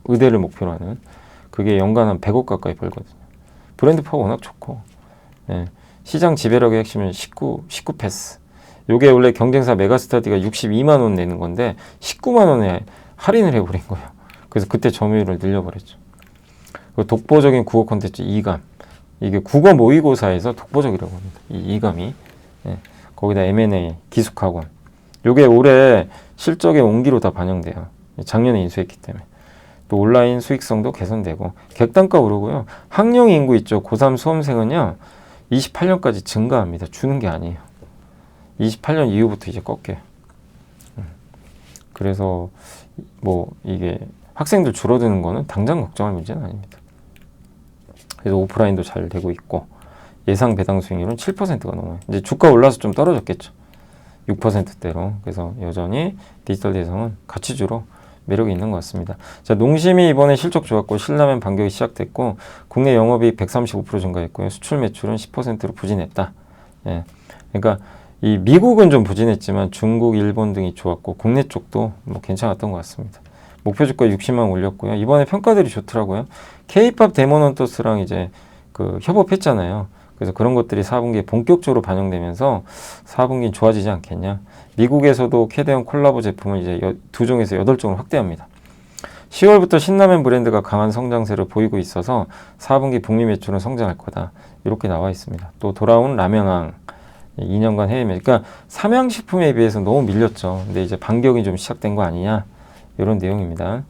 의대를 목표로 하는. 그게 연간 한 100억 가까이 벌거든요. 브랜드 파워 워낙 좋고. 예. 시장 지배력의 핵심은 19 패스. 요게 원래 경쟁사 메가스터디가 62만 원 내는 건데 19만 원에 할인을 해버린 거예요. 그래서 그때 점유율을 늘려버렸죠. 그 독보적인 국어 콘텐츠 이감. 이게 국어 모의고사에서 독보적이라고 합니다. 이 이감이. 예. 거기다 M&A, 기숙학원. 요게 올해 실적의 온기로 다 반영돼요. 작년에 인수했기 때문에. 또 온라인 수익성도 개선되고 객단가 오르고요. 학령 인구 있죠. 고3 수험생은요. 28년까지 증가합니다. 주는 게 아니에요. 28년 이후부터 이제 꺾여요. 그래서 뭐 이게 학생들 줄어드는 거는 당장 걱정할 문제는 아닙니다. 그래서 오프라인도 잘 되고 있고 예상 배당 수익률은 7%가 넘어요. 이제 주가 올라서 좀 떨어졌겠죠. 6%대로. 그래서 여전히 디지털 대성은 가치주로 매력이 있는 것 같습니다. 자, 농심이 이번에 실적 좋았고 신라면 반격이 시작됐고 국내 영업이익 135% 증가했고요. 수출 매출은 10%로 부진했다. 예. 그러니까 이 미국은 좀 부진했지만 중국, 일본 등이 좋았고 국내 쪽도 뭐 괜찮았던 것 같습니다. 목표 주가 60만 올렸고요. 이번에 평가들이 좋더라고요. K-팝 데모넌터스랑 이제 그 협업했잖아요. 그래서 그런 것들이 4분기에 본격적으로 반영되면서 4분기는 좋아지지 않겠냐. 미국에서도 캐대형 콜라보 제품을 이제 2종에서 8종을 확대합니다. 10월부터 신라면 브랜드가 강한 성장세를 보이고 있어서 4분기 북미 매출은 성장할 거다. 이렇게 나와 있습니다. 또 돌아온 라면왕 2년간 해외 매출. 그러니까 삼양식품에 비해서 너무 밀렸죠. 근데 이제 반격이 좀 시작된 거 아니냐. 이런 내용입니다.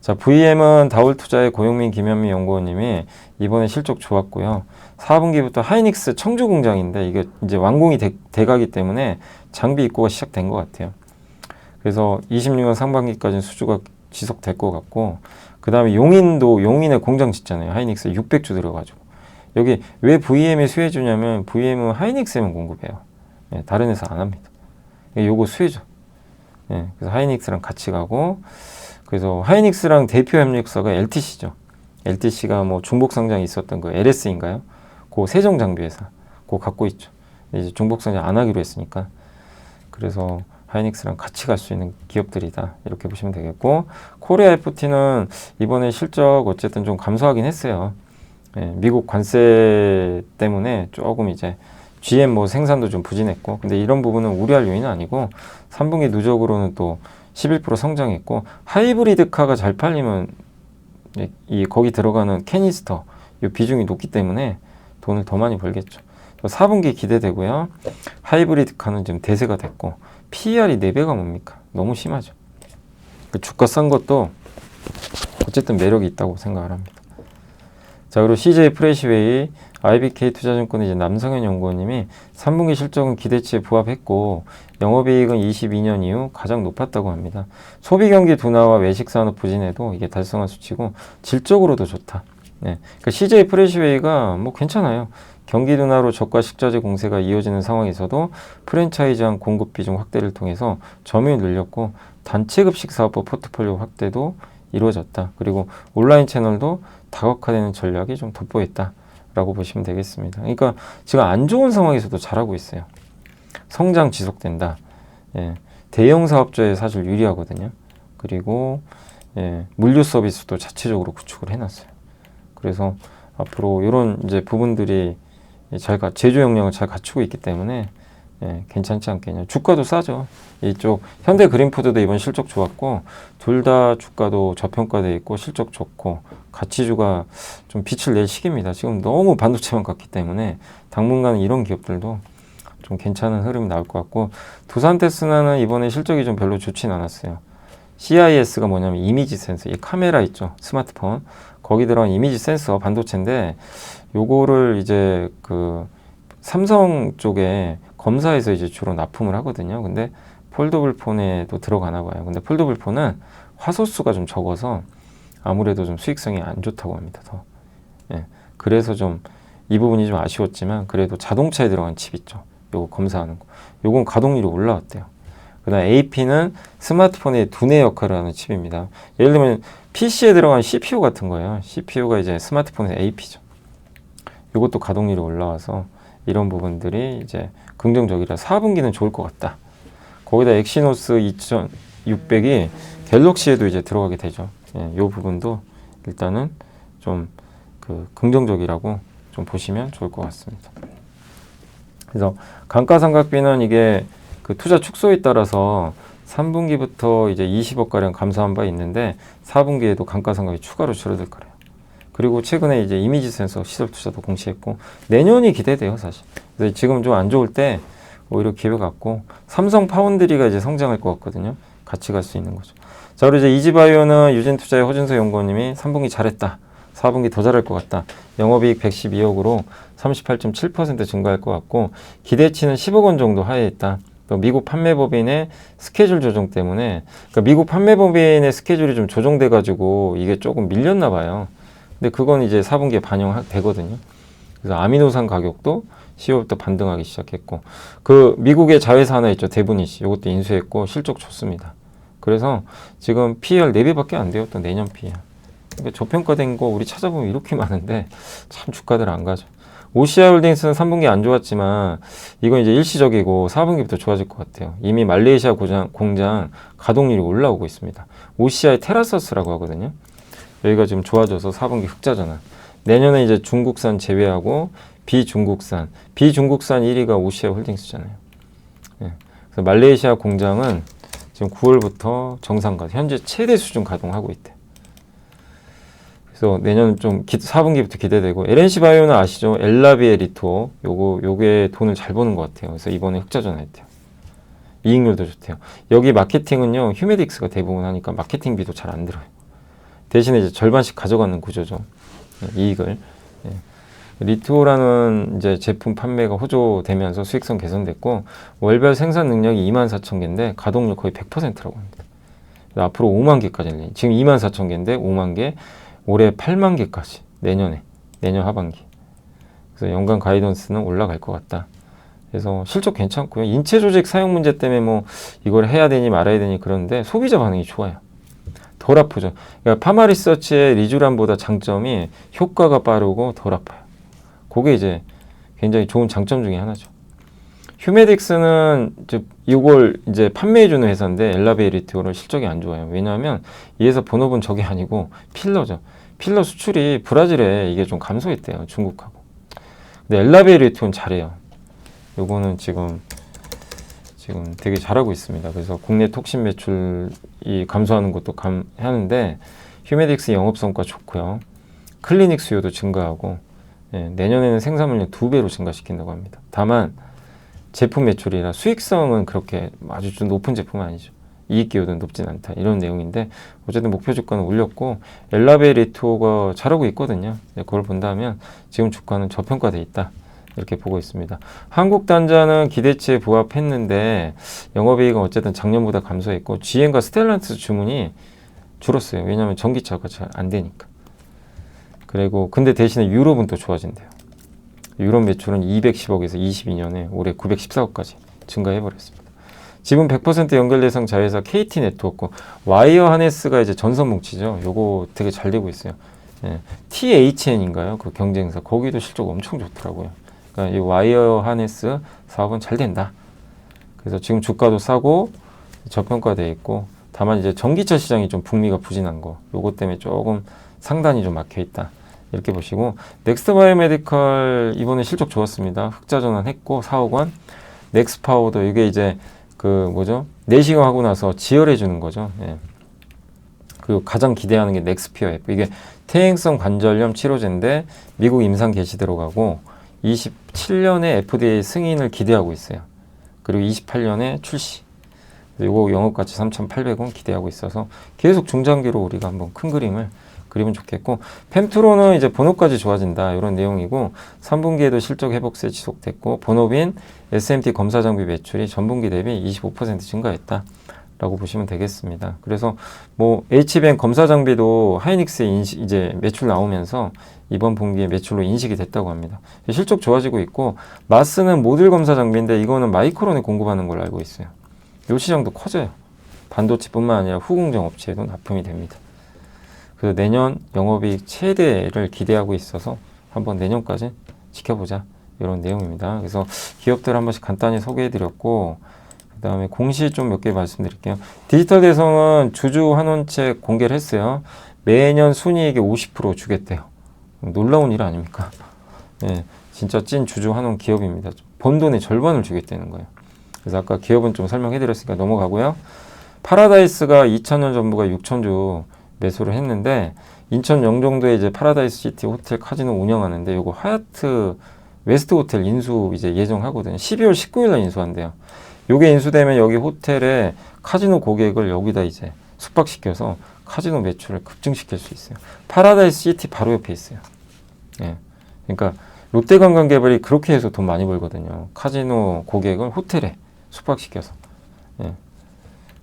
자, VM은 다울투자의 고용민 김현미 연구원님이 이번에 실적 좋았고요. 4분기부터 하이닉스 청주 공장인데 이게 이제 완공이 돼가기 때문에 장비 입고가 시작된 것 같아요. 그래서 26년 상반기까지는 수주가 지속될 것 같고, 그 다음에 용인에 공장 짓잖아요. 하이닉스 600주 들어가지고. 여기 왜 VM에 수혜주냐면 VM은 하이닉스에만 공급해요. 예, 다른 회사 안 합니다. 요거 수혜죠. 예, 그래서 하이닉스랑 같이 가고, 그래서 하이닉스랑 대표 협력사가 LTC죠. LTC가 뭐 중복 상장이 있었던 그 LS인가요? 그 세종 장비 회사. 그거 갖고 있죠. 이제 중복 상장 안 하기로 했으니까. 그래서 하이닉스랑 같이 갈 수 있는 기업들이다. 이렇게 보시면 되겠고, 코리아 FT는 이번에 실적 어쨌든 좀 감소하긴 했어요. 예, 미국 관세 때문에 조금 이제 GM 뭐 생산도 좀 부진했고, 근데 이런 부분은 우려할 요인은 아니고 3분기 누적으로는 또 11% 성장했고, 하이브리드카가 잘 팔리면 거기 들어가는 캐니스터 이 비중이 높기 때문에 돈을 더 많이 벌겠죠. 4분기 기대되고요. 하이브리드카는 지금 대세가 됐고 PER이 4배가 뭡니까? 너무 심하죠. 그 주가 싼 것도 어쨌든 매력이 있다고 생각을 합니다. 자, 그리고 CJ 프레시웨이 IBK 투자증권의 이제 남성현 연구원님이 3분기 실적은 기대치에 부합했고 영업이익은 22년 이후 가장 높았다고 합니다. 소비 경기 둔화와 외식 산업 부진에도 이게 달성한 수치고 질적으로도 좋다. 네. 그러니까 CJ 프레시웨이가 뭐 괜찮아요. 경기 둔화로 저가 식자재 공세가 이어지는 상황에서도 프랜차이즈한 공급 비중 확대를 통해서 점유율 늘렸고 단체 급식 사업부 포트폴리오 확대도 이루어졌다. 그리고 온라인 채널도 다각화되는 전략이 좀 돋보였다. 라고 보시면 되겠습니다. 그러니까 지금 안 좋은 상황에서도 잘하고 있어요. 성장 지속된다. 예, 대형 사업자에 사실 유리하거든요. 그리고 예, 물류 서비스도 자체적으로 구축을 해놨어요. 그래서 앞으로 이런 이제 부분들이 제조 역량을 잘 갖추고 있기 때문에 예, 괜찮지 않겠냐. 주가도 싸죠. 이쪽 현대 그린푸드도 이번 실적 좋았고 둘 다 주가도 저평가되어 있고 실적 좋고 가치주가 좀 빛을 낼 시기입니다. 지금 너무 반도체만 갔기 때문에 당분간 이런 기업들도 좀 괜찮은 흐름이 나올 것 같고, 두산테스나는 이번에 실적이 좀 별로 좋진 않았어요. CIS가 뭐냐면 이미지 센서, 이 카메라 있죠, 스마트폰 거기 들어간 이미지 센서 반도체인데 요거를 이제 그 삼성 쪽에 검사에서 이제 주로 납품을 하거든요. 근데 폴더블 폰에도 들어가나 봐요. 근데 폴더블 폰은 화소수가 좀 적어서 아무래도 좀 수익성이 안 좋다고 합니다. 더. 예. 그래서 좀 이 부분이 좀 아쉬웠지만 그래도 자동차에 들어간 칩 있죠. 요거 검사하는 거. 요건 가동률이 올라왔대요. 그 다음 AP는 스마트폰의 두뇌 역할을 하는 칩입니다. 예를 들면 PC에 들어간 CPU 같은 거예요. CPU가 이제 스마트폰의 AP죠. 요것도 가동률이 올라와서 이런 부분들이 이제 긍정적이라 4분기는 좋을 것 같다. 거기다 엑시노스 2600이 갤럭시에도 이제 들어가게 되죠. 예, 요 부분도 일단은 좀 그 긍정적이라고 좀 보시면 좋을 것 같습니다. 그래서 감가상각비는 이게 그 투자 축소에 따라서 3분기부터 이제 20억가량 감소한 바 있는데 4분기에도 감가상각이 추가로 줄어들 거래요. 그리고 최근에 이제 이미지 센서 시설 투자도 공시했고 내년이 기대돼요, 사실. 그래서 지금 좀 안 좋을 때 오히려 기회 같고 삼성 파운드리가 이제 성장할 것 같거든요. 같이 갈 수 있는 거죠. 자, 그리고 이제 이지바이오는 유진투자의 허준서 연구원님이 3분기 잘했다. 4분기 더 잘할 것 같다. 영업이익 112억으로 38.7% 증가할 것 같고 기대치는 10억 원 정도 하회했다. 또 미국 판매법인의 스케줄 조정 때문에, 그러니까 미국 판매법인의 스케줄이 좀 조정돼가지고 이게 조금 밀렸나 봐요. 근데 그건 이제 4분기에 반영되거든요. 그래서 아미노산 가격도 10월부터 반등하기 시작했고, 그 미국의 자회사 하나 있죠, 데브니시. 이것도 인수했고 실적 좋습니다. 그래서 지금 PER 4배밖에 안 돼요. 또 내년 PER. 그러니까 저평가된 거 우리 찾아보면 이렇게 많은데 참 주가들 안 가죠. OCI 홀딩스는 3분기 안 좋았지만 이건 이제 일시적이고 4분기부터 좋아질 것 같아요. 이미 말레이시아 공장 가동률이 올라오고 있습니다. OCI 테라서스라고 하거든요. 여기가 지금 좋아져서 4분기 흑자전환. 내년에 이제 중국산 제외하고 비중국산 1위가 OCI 홀딩스잖아요. 예. 그래서 말레이시아 공장은 지금 9월부터 정상 가동, 현재 최대 수준 가동하고 있대. 그래서 내년 좀 4분기부터 기대되고, LNC 바이오는 아시죠? 엘라비에 리토 요게 돈을 잘 버는 것 같아요. 그래서 이번에 흑자 전환했대요. 이익률도 좋대요. 여기 마케팅은요, 휴메딕스가 대부분 하니까 마케팅비도 잘 안 들어요. 대신에 이제 절반씩 가져가는 구조죠. 이익을. 예. 리토라는 이제 제품 판매가 호조되면서 수익성 개선됐고, 월별 생산 능력이 24,000개인데 가동률 거의 100%라고 합니다. 앞으로 5만 개까지, 지금 24,000개인데 5만 개, 올해 8만 개까지, 내년 하반기. 그래서 연간 가이던스는 올라갈 것 같다. 그래서 실적 괜찮고요. 인체 조직 사용 문제 때문에 뭐 이걸 해야 되니 말아야 되니 그런데 소비자 반응이 좋아요. 덜 아프죠. 그러니까 파마리서치의 리쥬란보다 장점이 효과가 빠르고 덜 아파요. 그게 이제 굉장히 좋은 장점 중에 하나죠. 휴메딕스는 이걸 이제 판매해주는 회사인데 엘라베리티오는 실적이 안 좋아요. 왜냐하면 이 회사 본업은 저게 아니고 필러죠. 필러 수출이 브라질에 이게 좀 감소했대요. 중국하고. 근데 엘라베리티오는 잘해요. 요거는 지금 되게 잘하고 있습니다. 그래서 국내 톡신 매출이 감소하는 것도 하는데 휴메딕스 영업성과 좋고요. 클리닉 수요도 증가하고, 예, 내년에는 생산물량 2배로 증가시킨다고 합니다. 다만 제품 매출이라 수익성은 그렇게 아주 좀 높은 제품은 아니죠. 이익 기여도는 높진 않다. 이런 내용인데 어쨌든 목표 주가는 올렸고 엘라베리토가 잘하고 있거든요. 그걸 본다면 지금 주가는 저평가돼 있다. 이렇게 보고 있습니다. 한국 단자는 기대치에 부합했는데 영업이익은 어쨌든 작년보다 감소했고 GM과 스텔란티스 주문이 줄었어요. 왜냐하면 전기차가 잘 안 되니까. 그리고 근데 대신에 유럽은 또 좋아진대요. 유럽 매출은 210억에서 22년에 올해 914억까지 증가해버렸습니다. 지분 100% 연결 대상 자회사 KT 네트워크, 와이어 하네스가 이제 전선 뭉치죠. 요거 되게 잘 되고 있어요. 예, THN인가요? 그 경쟁사. 거기도 실적 엄청 좋더라고요. 그러니까 이 와이어 하네스 사업은 잘 된다. 그래서 지금 주가도 싸고 저평가되어 있고, 다만 이제 전기차 시장이 좀 북미가 부진한 거, 요것 때문에 조금 상단이 좀 막혀 있다. 이렇게 보시고, 넥스트 바이오메디컬 이번에 실적 좋았습니다. 흑자 전환했고 4억 원. 넥스파워도 이게 이제 내시경 하고 나서 지혈해 주는 거죠. 예. 그리고 가장 기대하는 게 넥스피어 F. 이게 퇴행성 관절염 치료제인데 미국 임상 개시 들어가고 27년에 FDA 승인을 기대하고 있어요. 그리고 28년에 출시. 이거 영업가치 3,800원 기대하고 있어서 계속 중장기로 우리가 한번 큰 그림을 그리면 좋겠고, 펜트로는 이제 본업까지 좋아진다 이런 내용이고, 3분기에도 실적 회복세 지속됐고, 본업인 SMT 검사 장비 매출이 전분기 대비 25% 증가했다 라고 보시면 되겠습니다. 그래서 뭐 HBM 검사 장비도 하이닉스의 이제 매출 나오면서 이번 분기에 매출로 인식이 됐다고 합니다. 실적 좋아지고 있고, 마스는 모듈 검사 장비인데 이거는 마이크론에 공급하는 걸로 알고 있어요. 이 시장도 커져요. 반도체뿐만 아니라 후공정 업체에도 납품이 됩니다. 그래서 내년 영업이익 최대를 기대하고 있어서 한번 내년까지 지켜보자 이런 내용입니다. 그래서 기업들 한 번씩 간단히 소개해드렸고, 그 다음에 공시 좀 몇 개 말씀드릴게요. 디지털 대성은 주주 환원책 공개를 했어요. 매년 순이익의 50% 주겠대요. 놀라운 일 아닙니까? 네, 진짜 찐 주주 환원 기업입니다. 번 돈의 절반을 주겠다는 거예요. 그래서 아까 기업은 좀 설명해드렸으니까 넘어가고요. 파라다이스가 2000년 전부가 6천주 매수를 했는데, 인천 영종도에 이제 파라다이스 시티 호텔 카지노 운영하는데 요거 하얏트 웨스트 호텔 인수 이제 예정하거든요. 12월 19일 날 인수한대요. 요게 인수되면 여기 호텔에 카지노 고객을 여기다 이제 숙박시켜서 카지노 매출을 급증시킬 수 있어요. 파라다이스 시티 바로 옆에 있어요. 예. 그러니까 롯데관광개발이 그렇게 해서 돈 많이 벌거든요. 카지노 고객을 호텔에 숙박시켜서. 예.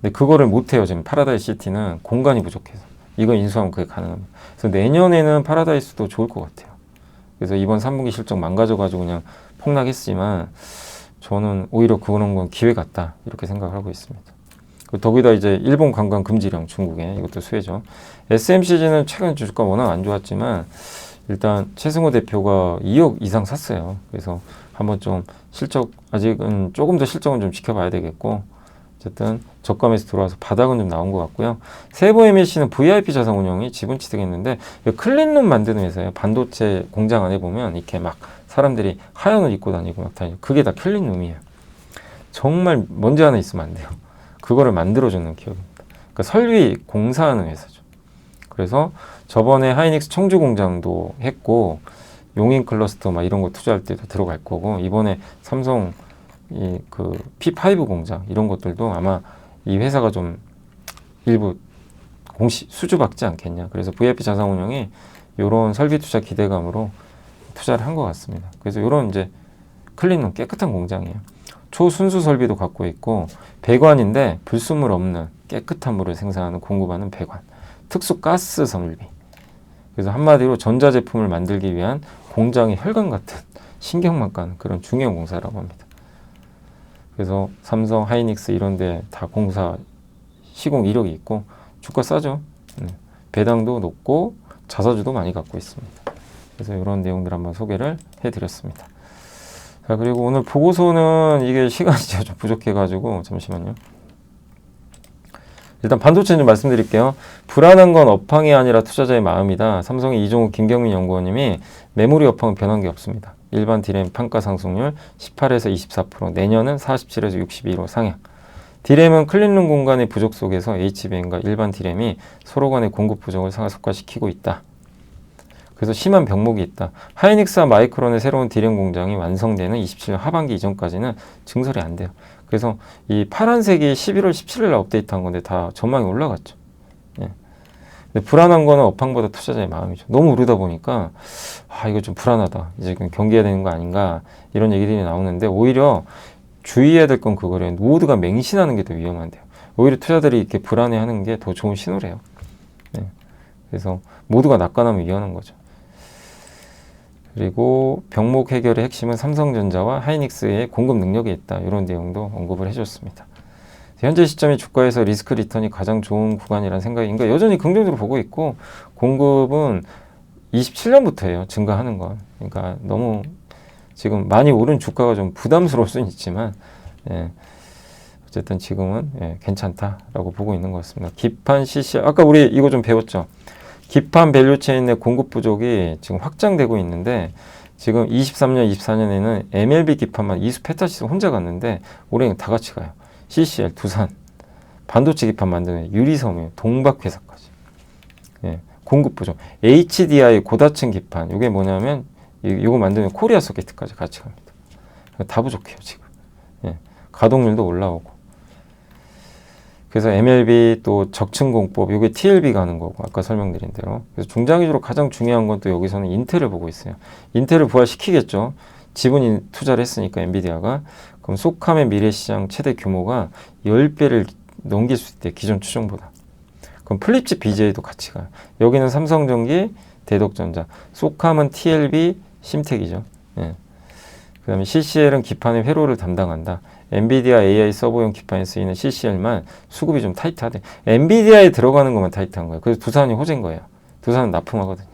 근데 그거를 못해요. 지금 파라다이스 시티는 공간이 부족해서. 이거 인수하면 그게 가능합니다. 그래서 내년에는 파라다이스도 좋을 것 같아요. 그래서 이번 3분기 실적 망가져가지고 그냥 폭락했지만 저는 오히려 그런 건 기회 같다 이렇게 생각을 하고 있습니다. 더기다 이제 일본 관광 금지령 중국에 이것도 수혜죠. SMCG는 최근 주가 워낙 안 좋았지만 일단 최승호 대표가 2억 이상 샀어요. 그래서 한번 좀 실적 아직은 조금 더 실적은 좀 지켜봐야 되겠고 어쨌든 저가에서 들어와서 바닥은 좀 나온 것 같고요. 세부 MLC는 VIP 자산운용이 지분 취득했는데 클린룸 만드는 회사예요. 반도체 공장 안에 보면 이렇게 막 사람들이 하얀 옷 입고 다니고 막 다니고 그게 다 클린룸이에요. 정말 먼지 하나 있으면 안 돼요. 그거를 만들어주는 기업입니다. 그러니까 설비 공사하는 회사죠. 그래서 저번에 하이닉스 청주 공장도 했고 용인 클러스터 막 이런 거 투자할 때도 들어갈 거고 이번에 삼성 이 그 P5 공장 이런 것들도 아마 이 회사가 좀 일부 공시 수주받지 않겠냐. 그래서 VIP 자산운용이 이런 설비 투자 기대감으로 투자를 한 것 같습니다. 그래서 이런 이제 클린룸 깨끗한 공장이에요. 초순수 설비도 갖고 있고 배관인데 불순물 없는 깨끗한 물을 생산하는 공급하는 배관. 특수 가스 설비. 그래서 한마디로 전자제품을 만들기 위한 공장의 혈관 같은 신경만 가는 그런 중요한 공사라고 합니다. 그래서 삼성, 하이닉스 이런 데 다 공사 시공 이력이 있고 주가 싸죠. 배당도 높고 자사주도 많이 갖고 있습니다. 그래서 이런 내용들 한번 소개를 해드렸습니다. 자, 그리고 오늘 보고서는 이게 시간이 좀 부족해가지고 잠시만요. 일단 반도체는 좀 말씀드릴게요. 불안한 건 업황이 아니라 투자자의 마음이다. 삼성의 이종욱 김경민 연구원님이 메모리 업황은 변한 게 없습니다. 일반 디램 판가 상승률 18에서 24%, 내년은 47에서 62로 상향. 디램은 클린룸 공간의 부족 속에서 HBM과 일반 디램이 서로 간의 공급 부족을 상하속화시키고 있다. 그래서 심한 병목이 있다. 하이닉스와 마이크론의 새로운 디램 공장이 완성되는 27년 하반기 이전까지는 증설이 안 돼요. 그래서 이 파란색이 11월 17일 날 업데이트한 건데 다 전망이 올라갔죠. 예. 근데 불안한 거는 업황보다 투자자의 마음이죠. 너무 오르다 보니까 이거 좀 불안하다. 이제 경계해야 되는 거 아닌가 이런 얘기들이 나오는데 오히려 주의해야 될 건 그거래요. 모두가 맹신하는 게 더 위험한데요. 오히려 투자들이 이렇게 불안해하는 게 더 좋은 신호래요. 예. 그래서 모두가 낙관하면 위험한 거죠. 그리고 병목 해결의 핵심은 삼성전자와 하이닉스의 공급 능력에 있다. 이런 내용도 언급을 해줬습니다. 현재 시점이 주가에서 리스크 리턴이 가장 좋은 구간이라는 생각인가 여전히 긍정적으로 보고 있고 공급은 27년부터예요. 증가하는 건. 그러니까 너무 지금 많이 오른 주가가 좀 부담스러울 수는 있지만 예, 어쨌든 지금은 예, 괜찮다라고 보고 있는 것 같습니다. 기판 CCR 아까 우리 이거 좀 배웠죠. 기판 밸류체인 내 공급 부족이 지금 확장되고 있는데 지금 23년, 24년에는 MLB 기판만 이수 페타시스 혼자 갔는데 올해는 다 같이 가요. CCL, 두산, 반도체 기판 만드는 유리섬유, 동박회사까지. 예, 공급 부족. HDI 고다층 기판 이게 뭐냐면 이거 만드는 코리아 소켓까지 같이 갑니다. 다 부족해요 지금. 예, 가동률도 올라오고. 그래서 MLB 또 적층 공법, 이게 TLB 가는 거고, 아까 설명드린 대로. 그래서 중장기적으로 가장 중요한 건 또 여기서는 인텔을 보고 있어요. 인텔을 부활시키겠죠. 지분 투자를 했으니까, 엔비디아가. 그럼 소캄의 미래시장 최대 규모가 10배를 넘길 수 있대, 기존 추정보다. 그럼 플립집 BJ도 같이 가요. 여기는 삼성전기, 대덕전자. 소캄은 TLB, 심텍이죠. 예. 그 다음에 CCL은 기판의 회로를 담당한다. 엔비디아 AI 서버용 기판에 쓰이는 CCL만 수급이 좀 타이트하대. 엔비디아에 들어가는 것만 타이트한 거예요. 그래서 두산이 호재인 거예요. 두산은 납품하거든요.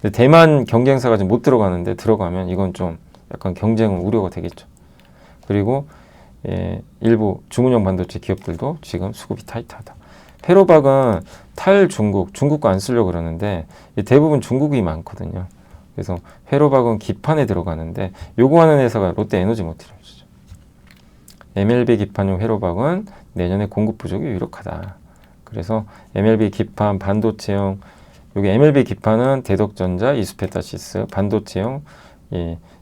근데 대만 경쟁사가 지금 못 들어가는데 들어가면 이건 좀 약간 경쟁 우려가 되겠죠. 그리고 예, 일부 중은형 반도체 기업들도 지금 수급이 타이트하다. 페로박은 중국 거 안 쓰려고 그러는데 대부분 중국이 많거든요. 그래서 회로박은 기판에 들어가는데 요구하는 회사가 롯데 에너지 모티리얼이죠. MLB 기판용 회로박은 내년에 공급 부족이 유력하다. 그래서 MLB 기판 반도체용 여기 MLB 기판은 대덕전자, 이수페타시스, 반도체용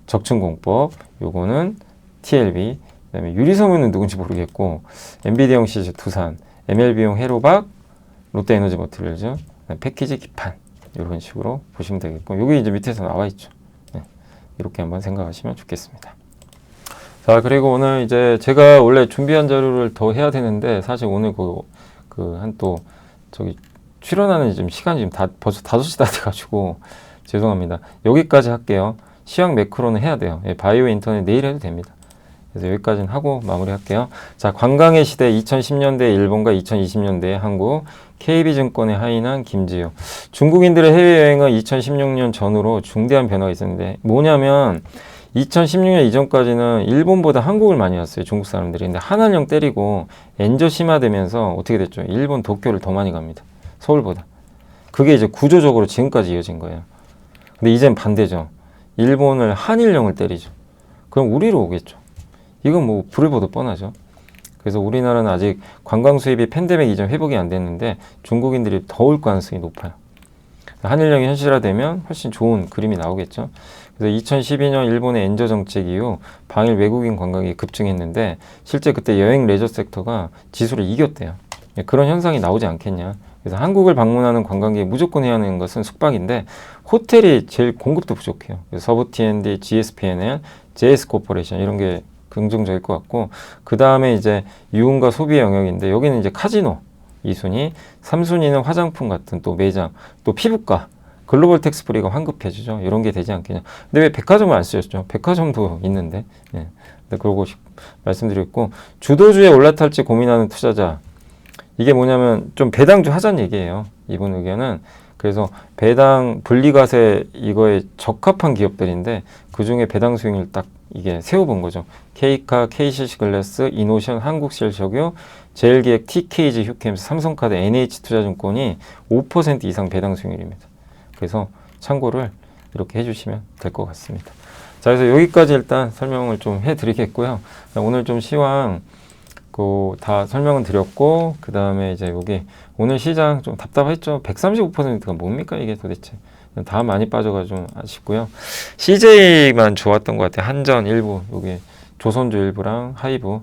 적층공법 요거는 TLB 그다음에 유리섬유는 누군지 모르겠고 엔비디아용 CC 두산, MLB용 회로박, 롯데 에너지 모티리얼즈 패키지 기판 이런 식으로 보시면 되겠고 여기 이제 밑에서 나와 있죠. 네, 이렇게 한번 생각하시면 좋겠습니다. 자, 그리고 오늘 이제 제가 원래 준비한 자료를 더 해야 되는데 사실 오늘 한 또 저기 출연하는 지금 시간이 지금 벌써 5시 다 돼가지고 죄송합니다. 여기까지 할게요. 시황 매크로는 해야 돼요. 예, 바이오 인터넷 내일 해도 됩니다. 그래서 여기까지는 하고 마무리할게요. 자, 관광의 시대 2010년대 일본과 2020년대 한국, KB증권의 하인한 김지효. 중국인들의 해외여행은 2016년 전후로 중대한 변화가 있었는데 뭐냐면 2016년 이전까지는 일본보다 한국을 많이 왔어요. 중국 사람들이. 근데 한한령 때리고 엔저 심화되면서 어떻게 됐죠? 일본 도쿄를 더 많이 갑니다. 서울보다. 그게 이제 구조적으로 지금까지 이어진 거예요. 근데 이젠 반대죠. 일본을 한일령을 때리죠. 그럼 우리로 오겠죠. 이건 뭐 불을 보듯 뻔하죠. 그래서 우리나라는 아직 관광 수입이 팬데믹 이전 회복이 안 됐는데 중국인들이 더 올 가능성이 높아요. 한일령이 현실화되면 훨씬 좋은 그림이 나오겠죠. 그래서 2012년 일본의 엔저 정책 이후 방일 외국인 관광이 급증했는데 실제 그때 여행 레저 섹터가 지수를 이겼대요. 그런 현상이 나오지 않겠냐. 그래서 한국을 방문하는 관광객이 무조건 해야 하는 것은 숙박인데 호텔이 제일 공급도 부족해요. 그래서 서부 T&D, GSPNL, JS코퍼레이션 이런 게 긍정적일 것 같고 그 다음에 이제 유흥과 소비의 영역인데 여기는 이제 카지노 2순위, 3순위는 화장품 같은 또 매장, 또 피부과, 글로벌 텍스프리가 환급해주죠. 이런 게 되지 않겠냐. 근데 왜 백화점을 안 쓰셨죠? 백화점도 있는데. 예. 근데 그러고 말씀드렸고 주도주에 올라탈지 고민하는 투자자. 이게 뭐냐면 좀 배당주 하자는 얘기예요. 이번 의견은. 그래서 배당 분리과세 이거에 적합한 기업들인데 그 중에 배당 수익률 딱 이게 세워본 거죠. K카, KCC글래스, 이노션, 한국실석유, 제일기획, TKG, 휴캠스, 삼성카드, NH투자증권이 5% 이상 배당 수익률입니다. 그래서 참고를 이렇게 해주시면 될 것 같습니다. 자, 그래서 여기까지 일단 설명을 좀 해드리겠고요. 오늘 좀 시황 다 설명은 드렸고 그 다음에 이제 여기 오늘 시장 좀 답답했죠. 135%가 뭡니까 이게 도대체. 다 많이 빠져가지고 좀 아쉽고요. CJ만 좋았던 것 같아요. 한전 일부, 여기 조선주 일부랑 하이브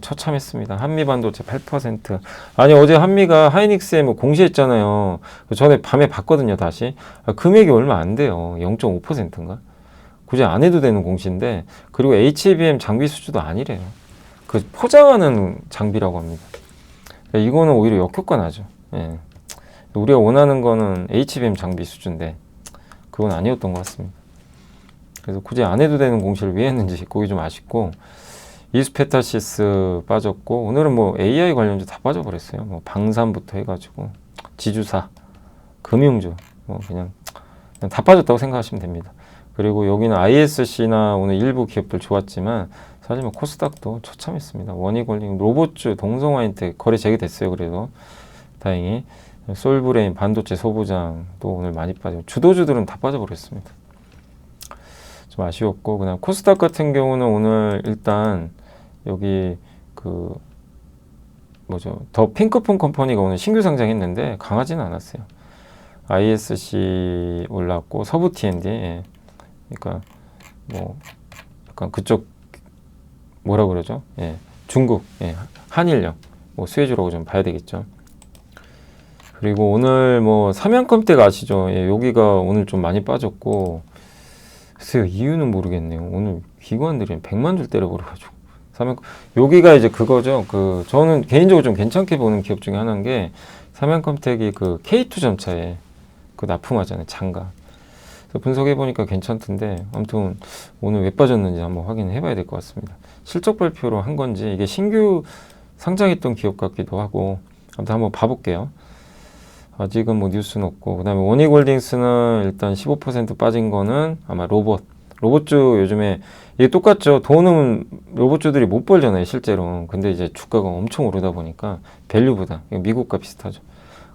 처참했습니다. 한미반도체 8%. 아니 어제 한미가 하이닉스에 뭐 공시했잖아요. 전에 밤에 봤거든요. 다시. 금액이 얼마 안 돼요. 0.5%인가? 굳이 안 해도 되는 공시인데 그리고 HBM 장비 수주도 아니래요. 그 포장하는 장비라고 합니다. 이거는 오히려 역효과 나죠. 예. 우리가 원하는 거는 HBM 장비 수준인데 그건 아니었던 것 같습니다. 그래서 굳이 안 해도 되는 공시를 왜 했는지 그게 좀 아쉽고 이스페타시스 빠졌고 오늘은 뭐 AI 관련주 다 빠져버렸어요. 뭐 방산부터 해가지고 지주사, 금융주 뭐 그냥 다 빠졌다고 생각하시면 됩니다. 그리고 여기는 ISC나 오늘 일부 기업들 좋았지만 사실 뭐 코스닥도 처참했습니다. 원익홀딩, 로봇주, 동성화인텍 거래 재개됐어요. 그래도 다행히 솔브레인, 반도체 소부장도 오늘 많이 빠지고 주도주들은 다 빠져버렸습니다. 좀 아쉬웠고 그다음 코스닥 같은 경우는 오늘 일단 여기 더 핑크폰 컴퍼니가 오늘 신규 상장했는데 강하지는 않았어요. ISC 올랐고 서부 T&D 예. 그러니까 뭐 약간 그쪽 뭐라 그러죠? 예. 중국 예. 한일령 뭐 수혜주라고 좀 봐야 되겠죠. 그리고 오늘 뭐 삼양컴텍 아시죠? 예. 여기가 오늘 좀 많이 빠졌고 글쎄요 이유는 모르겠네요. 오늘 기관들이 100만 줄 때려버려가지고 여기가 이제 그거죠. 저는 개인적으로 좀 괜찮게 보는 기업 중에 하나인 게 삼양컴텍이 K2 전차에 납품하잖아요. 장가. 그래서 분석해 보니까 괜찮던데 아무튼 오늘 왜 빠졌는지 한번 확인해 봐야 될 것 같습니다. 실적 발표로 한 건지 이게 신규 상장했던 기업 같기도 하고 아무튼 한번 봐볼게요. 아직은 뭐 뉴스는 없고 그 다음에 원익홀딩스는 일단 15% 빠진 거는 아마 로봇주 요즘에 이게 똑같죠. 돈은 로봇주들이 못 벌잖아요 실제로. 근데 이제 주가가 엄청 오르다 보니까 밸류보다 미국과 비슷하죠.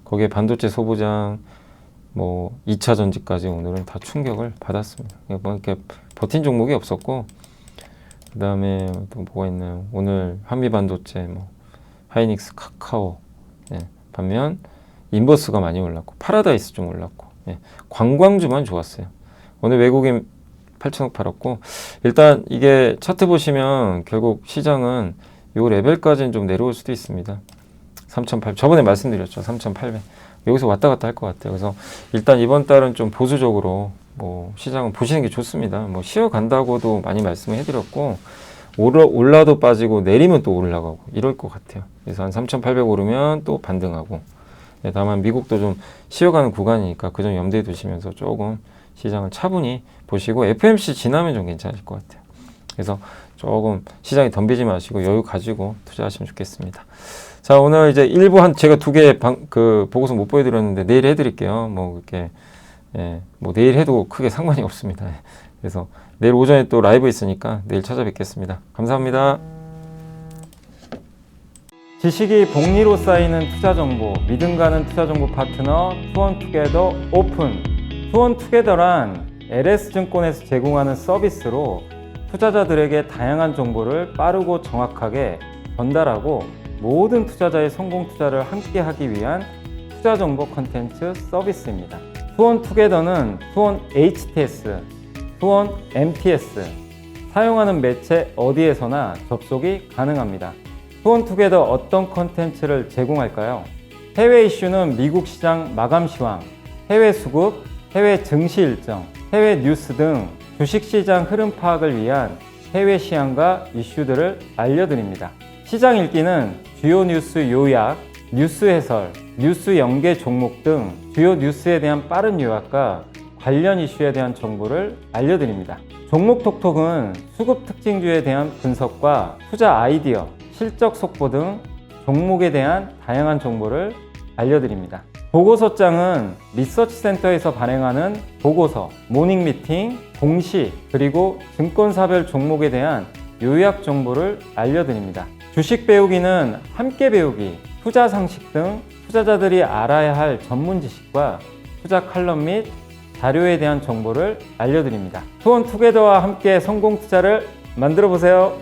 거기에 반도체 소부장 뭐 2차 전지까지 오늘은 다 충격을 받았습니다. 뭐 이렇게 버틴 종목이 없었고 그 다음에 또 뭐가 있나요? 오늘 한미반도체 뭐 하이닉스, 카카오 예. 반면 인버스가 많이 올랐고 파라다이스 좀 올랐고 예. 관광주만 좋았어요. 오늘 외국인 8천억 팔았고 일단 이게 차트 보시면 결국 시장은 요 레벨까지는 좀 내려올 수도 있습니다. 3,800 저번에 말씀드렸죠. 3,800 여기서 왔다 갔다 할 것 같아요. 그래서 일단 이번 달은 좀 보수적으로 뭐 시장은 보시는 게 좋습니다. 뭐 쉬어간다고도 많이 말씀을 해드렸고 올라도 빠지고 내리면 또 올라가고 이럴 것 같아요. 그래서 한 3,800 오르면 또 반등하고. 네, 다만 미국도 좀 쉬어가는 구간이니까 그 점 염두에 두시면서 조금 시장을 차분히 보시고 FMC 지나면 좀 괜찮을 것 같아요. 그래서 조금 시장에 덤비지 마시고 여유 가지고 투자하시면 좋겠습니다. 자, 오늘 이제 일부 제가 2개 보고서 못 보여드렸는데 내일 해드릴게요. 뭐 이렇게 뭐 내일 해도 크게 상관이 없습니다. 그래서 내일 오전에 또 라이브 있으니까 내일 찾아뵙겠습니다. 감사합니다. 지식이 복리로 쌓이는 투자 정보, 믿음 가는 투자 정보 파트너 투원투게더 오픈. 투원투게더란 LS증권에서 제공하는 서비스로 투자자들에게 다양한 정보를 빠르고 정확하게 전달하고 모든 투자자의 성공 투자를 함께 하기 위한 투자 정보 컨텐츠 서비스입니다. 투원투게더는 투원 HTS, 투원 MTS, 사용하는 매체 어디에서나 접속이 가능합니다. 투원투게더 어떤 컨텐츠를 제공할까요? 해외 이슈는 미국 시장 마감 시황, 해외 수급, 해외 증시 일정, 해외 뉴스 등 주식시장 흐름 파악을 위한 해외 시황과 이슈들을 알려드립니다. 시장 읽기는 주요 뉴스 요약, 뉴스 해설, 뉴스 연계 종목 등 주요 뉴스에 대한 빠른 요약과 관련 이슈에 대한 정보를 알려드립니다. 종목 톡톡은 수급 특징주에 대한 분석과 투자 아이디어, 실적 속보 등 종목에 대한 다양한 정보를 알려드립니다. 보고서장은 리서치센터에서 발행하는 보고서, 모닝미팅, 공시, 그리고 증권사별 종목에 대한 요약 정보를 알려드립니다. 주식 배우기는 함께 배우기, 투자 상식 등 투자자들이 알아야 할 전문 지식과 투자 칼럼 및 자료에 대한 정보를 알려드립니다. 투원투게더와 함께 성공 투자를 만들어 보세요.